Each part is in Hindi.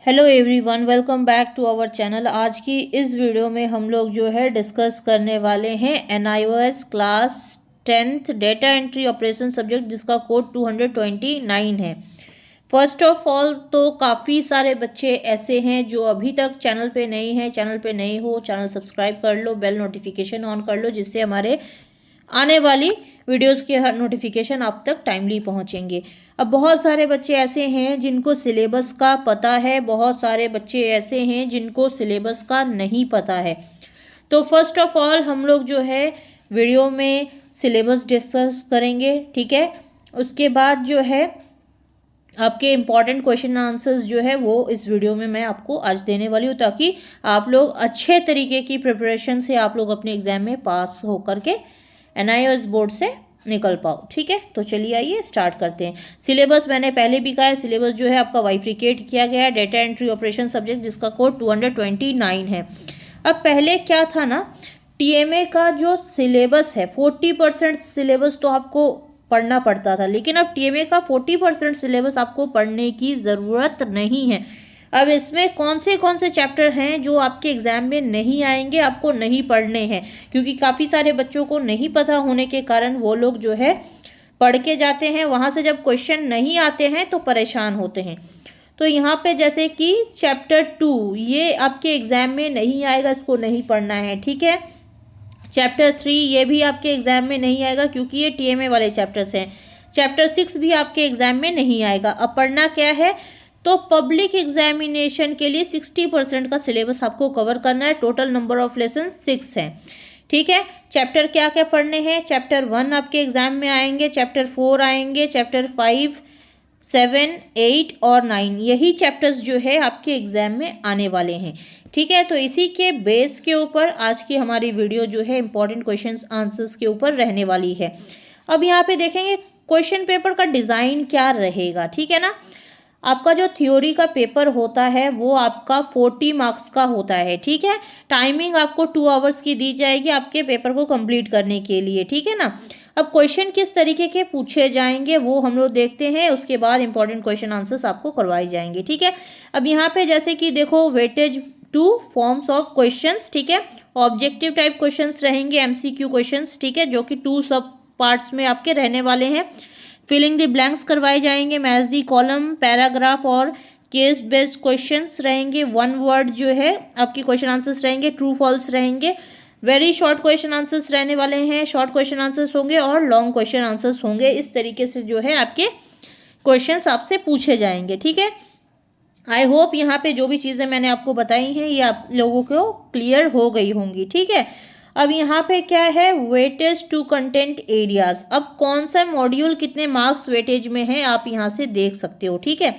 Hello everyone, welcome back to our channel. आज की इस वीडियो में हम लोग जो है डिस्कस करने वाले हैं NIOS class 10th data entry operation subject, जिसका कोड 229 है। फर्स्ट ऑफ ऑल तो काफ़ी सारे बच्चे ऐसे हैं जो अभी तक चैनल पे नहीं हैं। चैनल पे नहीं हो, चैनल सब्सक्राइब कर लो, बेल नोटिफिकेशन ऑन कर लो, जिससे हमारे आने वाली वीडियोस के हर नोटिफिकेशन आप तक टाइमली पहुंचेंगे। अब बहुत सारे बच्चे ऐसे हैं जिनको सिलेबस का पता है, बहुत सारे बच्चे ऐसे हैं जिनको सिलेबस का नहीं पता है। तो फर्स्ट ऑफ ऑल हम लोग जो है वीडियो में सिलेबस डिस्कस करेंगे, ठीक है। उसके बाद जो है आपके इम्पॉर्टेंट क्वेश्चन आंसर्स जो है वो इस वीडियो में मैं आपको आज देने वाली हूँ, ताकि आप लोग अच्छे तरीके की प्रिपरेशन से आप लोग अपने एग्जाम में पास होकर के NIOS बोर्ड से निकल पाओ, ठीक है। तो चलिए आइए स्टार्ट करते हैं। सिलेबस मैंने पहले भी कहा है, सिलेबस जो है आपका बाइफिकेट किया गया है डेटा एंट्री ऑपरेशन सब्जेक्ट, जिसका कोड 229 है। अब पहले क्या था ना, TMA का जो सिलेबस है 40% सिलेबस तो आपको पढ़ना पड़ता था, लेकिन अब TMA का 40% सिलेबस आपको पढ़ने की ज़रूरत नहीं है। अब इसमें कौन से चैप्टर हैं जो आपके एग्जाम में नहीं आएंगे, आपको नहीं पढ़ने हैं, क्योंकि काफ़ी सारे बच्चों को नहीं पता होने के कारण वो लोग जो है पढ़ के जाते हैं, वहाँ से जब क्वेश्चन नहीं आते हैं तो परेशान होते हैं। तो यहाँ पे जैसे कि चैप्टर 2 ये आपके एग्जाम में नहीं आएगा, इसको नहीं पढ़ना है, ठीक है। चैप्टर 3 ये भी आपके एग्जाम में नहीं आएगा, क्योंकि ये TMA वाले चैप्टर्स हैं। चैप्टर 6 भी आपके एग्जाम में नहीं आएगा। अब पढ़ना क्या है, तो पब्लिक एग्जामिनेशन के लिए 60% का सिलेबस आपको कवर करना है। टोटल नंबर ऑफ लेसन 6 है, ठीक है। चैप्टर क्या क्या पढ़ने हैं, चैप्टर 1 आपके एग्जाम में आएंगे, चैप्टर 4 आएंगे, चैप्टर 5, 7, 8 और 9 यही चैप्टर्स जो है आपके एग्जाम में आने वाले हैं, ठीक है। तो इसी के बेस के ऊपर आज की हमारी वीडियो जो है इंपॉर्टेंट क्वेश्चंस आंसर्स के ऊपर रहने वाली है। अब यहाँ पे देखेंगे क्वेश्चन पेपर का डिज़ाइन क्या रहेगा, ठीक है ना। आपका जो थ्योरी का पेपर होता है वो आपका 40 मार्क्स का होता है, ठीक है। टाइमिंग आपको 2 आवर्स की दी जाएगी आपके पेपर को कंप्लीट करने के लिए, ठीक है ना। अब क्वेश्चन किस तरीके के पूछे जाएंगे वो हम लोग देखते हैं, उसके बाद इंपॉर्टेंट क्वेश्चन आंसर्स आपको करवाए जाएंगे, ठीक है। अब यहाँ पे जैसे कि देखो, वेटेज 2 फॉर्म्स ऑफ क्वेश्चंस, ठीक है। ऑब्जेक्टिव टाइप क्वेश्चंस रहेंगे, MCQ क्वेश्चंस, ठीक है, जो कि 2 सब पार्ट्स में आपके रहने वाले हैं। फिलिंग द ब्लैंक्स करवाए जाएंगे, मैच दी कॉलम, पैराग्राफ और केस बेस्ड क्वेश्चंस रहेंगे। 1 वर्ड जो है आपके क्वेश्चन आंसर्स रहेंगे, ट्रू फॉल्स रहेंगे। वेरी शॉर्ट क्वेश्चन आंसर्स रहने वाले हैं, शॉर्ट क्वेश्चन आंसर्स होंगे और लॉन्ग क्वेश्चन आंसर्स होंगे। इस तरीके से जो है आपके क्वेश्चंस आपसे पूछे जाएंगे, ठीक है। आई होप यहाँ पे जो भी चीज़ें मैंने आपको बताई हैं ये आप लोगों को क्लियर हो गई होंगी, ठीक है। अब यहाँ पे क्या है, वेटेज टू कंटेंट एरियाज। अब कौन सा मॉड्यूल कितने मार्क्स वेटेज में है आप यहाँ से देख सकते हो, ठीक है।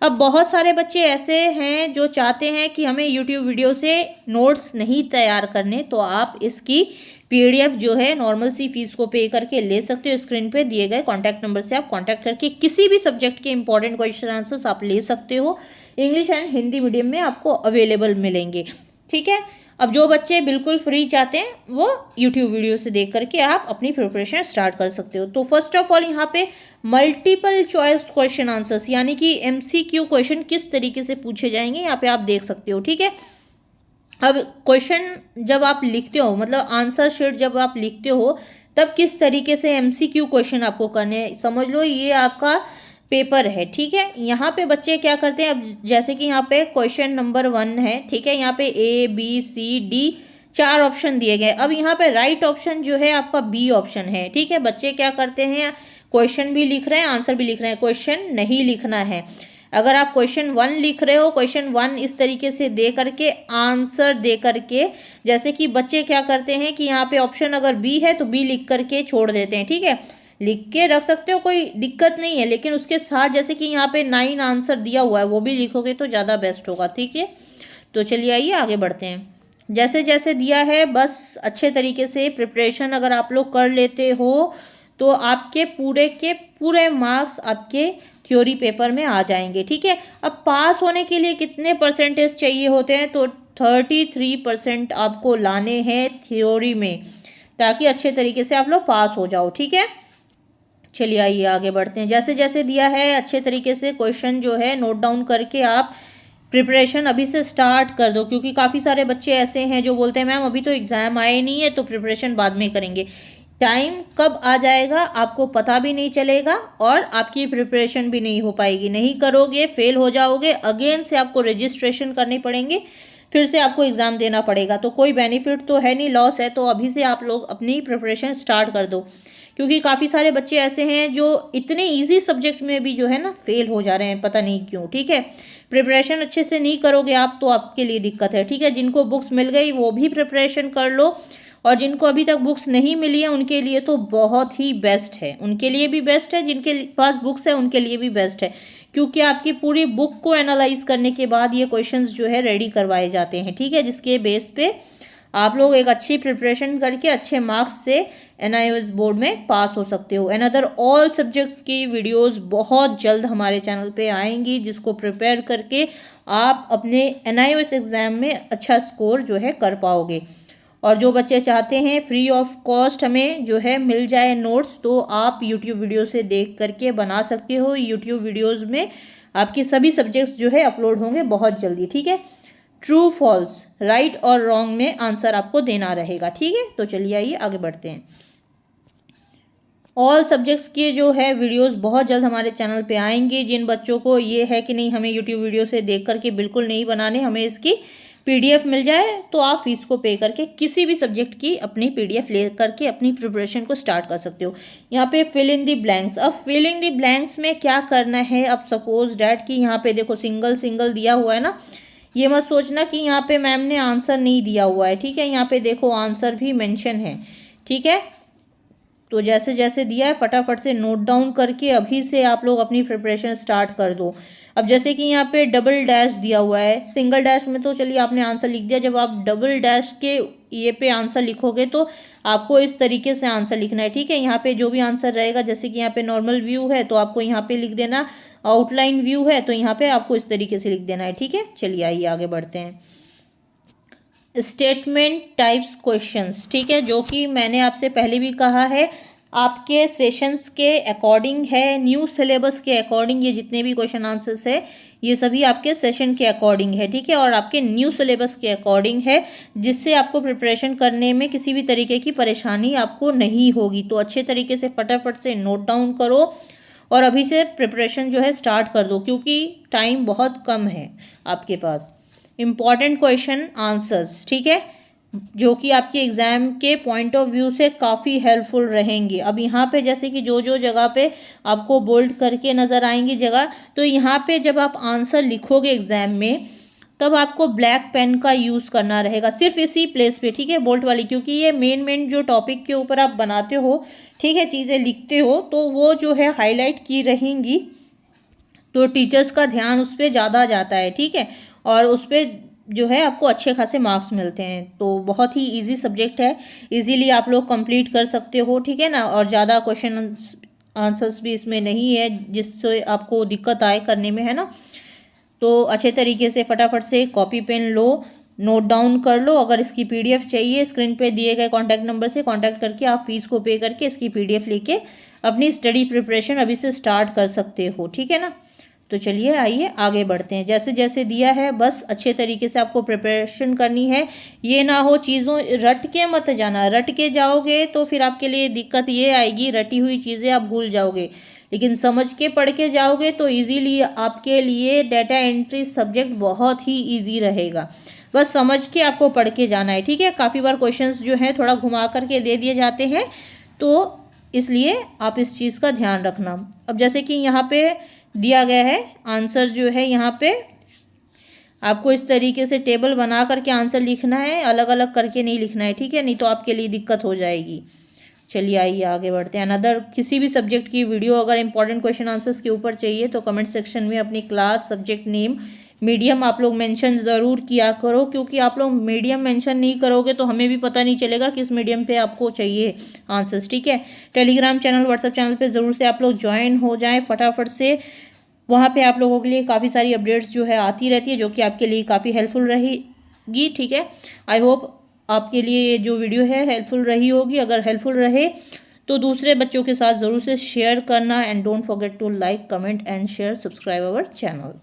अब बहुत सारे बच्चे ऐसे हैं जो चाहते हैं कि हमें यूट्यूब वीडियो से नोट्स नहीं तैयार करने, तो आप इसकी PDF जो है नॉर्मल सी फीस को पे करके ले सकते हो। स्क्रीन पे दिए गए कॉन्टैक्ट नंबर से आप कॉन्टैक्ट करके किसी भी सब्जेक्ट के इंपॉर्टेंट क्वेश्चन आंसर्स आप ले सकते हो। इंग्लिश एंड हिंदी मीडियम में आपको अवेलेबल मिलेंगे, ठीक है। अब जो बच्चे बिल्कुल फ्री चाहते हैं वो यूट्यूब वीडियो से देख करके आप अपनी प्रिपरेशन स्टार्ट कर सकते हो। तो फर्स्ट ऑफ ऑल यहाँ पे मल्टीपल चॉइस क्वेश्चन आंसर्स यानी कि MCQ क्वेश्चन किस तरीके से पूछे जाएंगे यहाँ पे आप देख सकते हो, ठीक है। अब क्वेश्चन जब आप लिखते हो, मतलब आंसर शीट जब आप लिखते हो, तब किस तरीके से MCQ क्वेश्चन आपको करने हैं, समझ लो ये आपका पेपर है, ठीक है। यहाँ पे बच्चे क्या करते हैं, अब जैसे कि यहाँ पे क्वेश्चन नंबर 1 है, ठीक है। यहाँ पे ABCD 4 ऑप्शन दिए गए। अब यहाँ पे राइट ऑप्शन जो है आपका B ऑप्शन है, ठीक है। बच्चे क्या करते हैं, क्वेश्चन भी लिख रहे हैं, आंसर भी लिख रहे हैं, क्वेश्चन नहीं लिखना है। अगर आप क्वेश्चन 1 लिख रहे हो, क्वेश्चन 1 इस तरीके से दे करके आंसर दे करके, जैसे कि बच्चे क्या करते हैं कि यहाँ पे ऑप्शन अगर B है तो B लिख करके छोड़ देते हैं, ठीक है। लिख के रख सकते हो, कोई दिक्कत नहीं है, लेकिन उसके साथ जैसे कि यहाँ पे 9 आंसर दिया हुआ है वो भी लिखोगे तो ज़्यादा बेस्ट होगा, ठीक है। तो चलिए आइए आगे बढ़ते हैं। जैसे जैसे दिया है बस अच्छे तरीके से प्रिपरेशन अगर आप लोग कर लेते हो तो आपके पूरे के पूरे मार्क्स आपके थ्योरी पेपर में आ जाएंगे, ठीक है। अब पास होने के लिए कितने परसेंटेज चाहिए होते हैं, तो 33% आपको लाने हैं थ्योरी में, ताकि अच्छे तरीके से आप लोग पास हो जाओ, ठीक है। चलिए आइए आगे बढ़ते हैं। जैसे जैसे दिया है अच्छे तरीके से क्वेश्चन जो है नोट डाउन करके आप प्रिपरेशन अभी से स्टार्ट कर दो, क्योंकि काफ़ी सारे बच्चे ऐसे हैं जो बोलते हैं मैम अभी तो एग्ज़ाम आए नहीं है तो प्रिपरेशन बाद में करेंगे। टाइम कब आ जाएगा आपको पता भी नहीं चलेगा और आपकी प्रिपरेशन भी नहीं हो पाएगी। नहीं करोगे फेल हो जाओगे, अगेन से आपको रजिस्ट्रेशन करने पड़ेंगे, फिर से आपको एग्ज़ाम देना पड़ेगा, तो कोई बेनिफिट तो है नहीं, लॉस है। तो अभी से आप लोग अपनी प्रिपरेशन स्टार्ट कर दो, क्योंकि काफ़ी सारे बच्चे ऐसे हैं जो इतने इजी सब्जेक्ट में भी जो है ना फेल हो जा रहे हैं, पता नहीं क्यों। ठीक है, प्रिपरेशन अच्छे से नहीं करोगे आप तो आपके लिए दिक्कत है। ठीक है, जिनको बुक्स मिल गई वो भी प्रिपरेशन कर लो, और जिनको अभी तक बुक्स नहीं मिली है उनके लिए तो बहुत ही बेस्ट है, उनके लिए भी बेस्ट है, जिनके पास बुक्स है उनके लिए भी बेस्ट है, क्योंकि आपकी पूरी बुक को एनालाइज करने के बाद ये क्वेश्चंस जो है रेडी करवाए जाते हैं। ठीक है, जिसके बेस पे आप लोग एक अच्छी प्रिपरेशन करके अच्छे मार्क्स से NIOS बोर्ड में पास हो सकते हो। एंड अदर ऑल सब्जेक्ट्स की वीडियोस बहुत जल्द हमारे चैनल पे आएंगी, जिसको प्रिपेयर करके आप अपने NIOS एग्ज़ाम में अच्छा स्कोर जो है कर पाओगे। और जो बच्चे चाहते हैं फ्री ऑफ कॉस्ट हमें जो है मिल जाए नोट्स, तो आप यूट्यूब वीडियो से देख करके बना सकते हो। यूट्यूब वीडियोज़ में आपके सभी सब्जेक्ट्स जो है अपलोड होंगे बहुत जल्दी। ठीक है, ट्रू फॉल्स राइट और रॉन्ग में आंसर आपको देना रहेगा। ठीक है, तो चलिए आइए आगे बढ़ते हैं। ऑल सब्जेक्ट्स के जो है वीडियोस बहुत जल्द हमारे चैनल पे आएंगे। जिन बच्चों को ये है कि नहीं हमें यूट्यूब वीडियो से देख करके बिल्कुल नहीं बनाने, हमें इसकी PDF मिल जाए, तो आप फीस को पे करके किसी भी सब्जेक्ट की अपनी PDF ले करके अपनी प्रिपरेशन को स्टार्ट कर सकते हो। यहाँ पे फिल इन दी ब्लैंक्स। अब फिल इन दी ब्लैंक्स में क्या करना है, अब सपोज डैट कि यहाँ पे देखो सिंगल सिंगल दिया हुआ है ना, ये मत सोचना कि यहाँ पे मैम ने आंसर नहीं दिया हुआ है। ठीक है, यहाँ पे देखो आंसर भी मेंशन है। ठीक है, तो जैसे जैसे दिया है फटाफट से नोट डाउन करके अभी से आप लोग अपनी प्रिपरेशन स्टार्ट कर दो। अब जैसे कि यहाँ पे डबल डैश दिया हुआ है, सिंगल डैश में तो चलिए आपने आंसर लिख दिया, जब आप डबल डैश के ये पे आंसर लिखोगे तो आपको इस तरीके से आंसर लिखना है। ठीक है, यहाँ पे जो भी आंसर रहेगा, जैसे कि यहाँ पे नॉर्मल व्यू है तो आपको यहाँ पे लिख देना, आउटलाइन व्यू है तो यहाँ पे आपको इस तरीके से लिख देना है। ठीक है, चलिए आइए आगे बढ़ते हैं। Statement types questions. ठीक है, जो कि मैंने आपसे पहले भी कहा है, आपके सेशंस के अकॉर्डिंग है, न्यू सिलेबस के अकॉर्डिंग ये जितने भी क्वेश्चन आंसर्स है ये सभी आपके सेशन के अकॉर्डिंग है। ठीक है, और आपके न्यू सिलेबस के अकॉर्डिंग है, जिससे आपको प्रिपरेशन करने में किसी भी तरीके की परेशानी आपको नहीं होगी। तो अच्छे तरीके से फटाफट से नोट डाउन करो और अभी से प्रिपरेशन जो है स्टार्ट कर दो, क्योंकि टाइम बहुत कम है आपके पास। इम्पॉर्टेंट क्वेश्चन आंसर्स, ठीक है, जो कि आपके एग्ज़ाम के पॉइंट ऑफ व्यू से काफ़ी हेल्पफुल रहेंगे। अब यहाँ पे जैसे कि जो जो जगह पे आपको बोल्ड करके नज़र आएंगी जगह, तो यहाँ पे जब आप आंसर लिखोगे एग्ज़ाम में तब आपको ब्लैक पेन का यूज़ करना रहेगा, सिर्फ इसी प्लेस पे। ठीक है, बोल्ट वाली, क्योंकि ये मेन जो टॉपिक के ऊपर आप बनाते हो, ठीक है, चीज़ें लिखते हो, तो वो जो है हाईलाइट की रहेंगी, तो टीचर्स का ध्यान उस पर ज़्यादा जाता है। ठीक है, और उस पर जो है आपको अच्छे खासे मार्क्स मिलते हैं। तो बहुत ही इजी सब्जेक्ट है, इजीली आप लोग कंप्लीट कर सकते हो। ठीक है ना, और ज़्यादा क्वेश्चन आंसर्स भी इसमें नहीं है जिससे आपको दिक्कत आए करने में, है ना। तो अच्छे तरीके से फटाफट से कॉपी पेन लो, नोट डाउन कर लो। अगर इसकी PDF चाहिए, स्क्रीन पे दिए गए कॉन्टैक्ट नंबर से कॉन्टैक्ट करके आप फीस को पे करके इसकी PDF लेके अपनी स्टडी प्रिपरेशन अभी से स्टार्ट कर सकते हो। ठीक है ना, तो चलिए आइए आगे बढ़ते हैं। जैसे जैसे दिया है बस अच्छे तरीके से आपको प्रिपरेशन करनी है। ये ना हो चीज़ों रट के मत जाना, रट के जाओगे तो फिर आपके लिए दिक्कत ये आएगी, रटी हुई चीज़ें आप भूल जाओगे। लेकिन समझ के पढ़ के जाओगे तो इजीली आपके लिए डाटा एंट्री सब्जेक्ट बहुत ही इजी रहेगा। बस समझ के आपको पढ़ के जाना है। ठीक है, काफ़ी बार क्वेश्चंस जो हैं थोड़ा घुमा करके दे दिए जाते हैं, तो इसलिए आप इस चीज़ का ध्यान रखना। अब जैसे कि यहाँ पे दिया गया है आंसर जो है, यहाँ पे आपको इस तरीके से टेबल बना करके आंसर लिखना है, अलग अलग करके नहीं लिखना है। ठीक है, नहीं तो आपके लिए दिक्कत हो जाएगी। चलिए आइए आगे बढ़ते हैं। अनदर किसी भी सब्जेक्ट की वीडियो अगर इंपॉर्टेंट क्वेश्चन आंसर्स के ऊपर चाहिए तो कमेंट सेक्शन में अपनी क्लास, सब्जेक्ट नेम, मीडियम आप लोग मेंशन ज़रूर किया करो, क्योंकि आप लोग मीडियम मेंशन नहीं करोगे तो हमें भी पता नहीं चलेगा किस मीडियम पे आपको चाहिए आंसर्स। ठीक है, टेलीग्राम चैनल, व्हाट्सएप चैनल पे ज़रूर से आप लोग ज्वाइन हो जाएं फटाफट से। वहाँ पे आप लोगों के लिए काफ़ी सारी अपडेट्स जो है आती रहती है, जो कि आपके लिए काफ़ी हेल्पफुल रहेगी। ठीक है, आई होप आपके लिए ये जो वीडियो है हेल्पफुल रही होगी। अगर हेल्पफुल रहे तो दूसरे बच्चों के साथ ज़रूर से शेयर करना, and don't forget to like, comment and share, subscribe our channel.